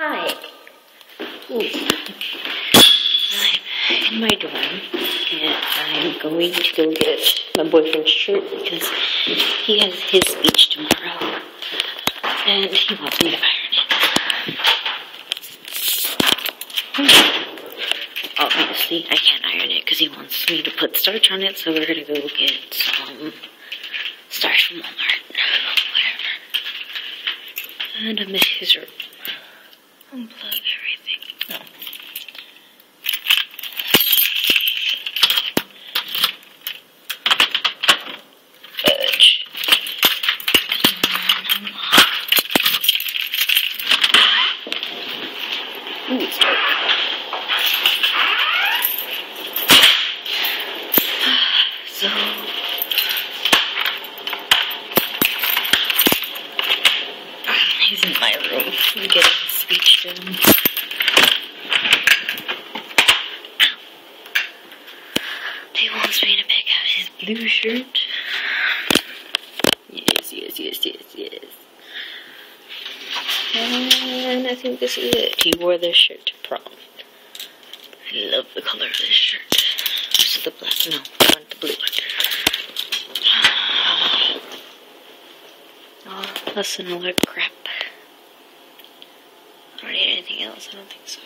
Hi. Ooh. I'm in my dorm, and I'm going to go get my boyfriend's shirt because he has his speech tomorrow, and he wants me to iron it. Obviously, I can't iron it because he wants me to put starch on it, so we're going to go get some starch from Walmart. Whatever. And I miss his room. Unplug everything. No. Fudge. Ooh, it's dark. So he's in my room. I'm getting his speech done. He wants me to pick out his blue shirt. Yes. And I think this is it. He wore this shirt to prom. I love the color of this shirt. This is the black. No, I want the blue one. Oh, that's another crap. I don't need anything else. I don't think so.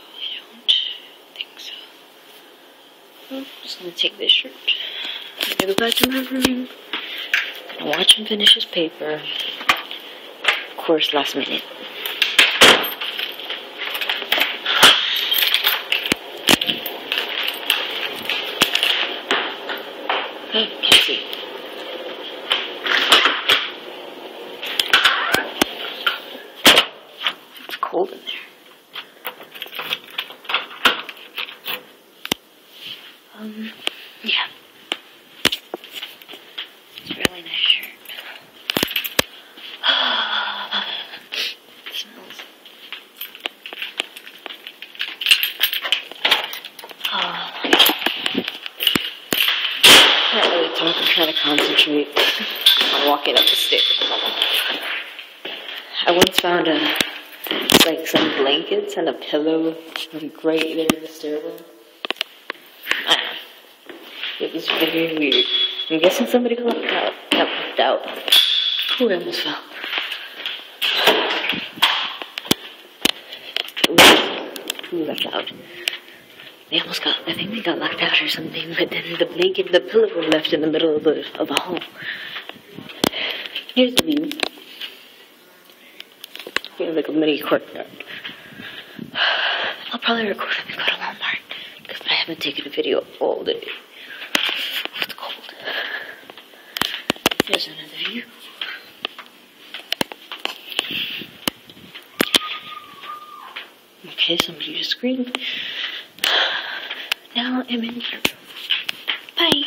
Well, I'm just gonna take this shirt. I'm gonna go back to my room. Gonna watch him finish his paper. Of course, last minute. Oh, let's see. It's cold in there. Yeah. It's a really nice shirt. It smells. Can't really talk. I'm trying to concentrate on walking up the stairs. I once found some blankets and a pillow right there in the stairwell. I don't know. It was very weird. I'm guessing somebody left out. Ooh, I almost fell. Who left out? I think they got locked out or something, but then the blanket and the pillow were left in the middle of the hall. Here's the view. We have like a mini courtyard. I'll probably record when we go to Walmart, because I haven't taken a video all day. It's cold. There's another view. Okay, somebody just screamed. Now I'm in my room. Bye.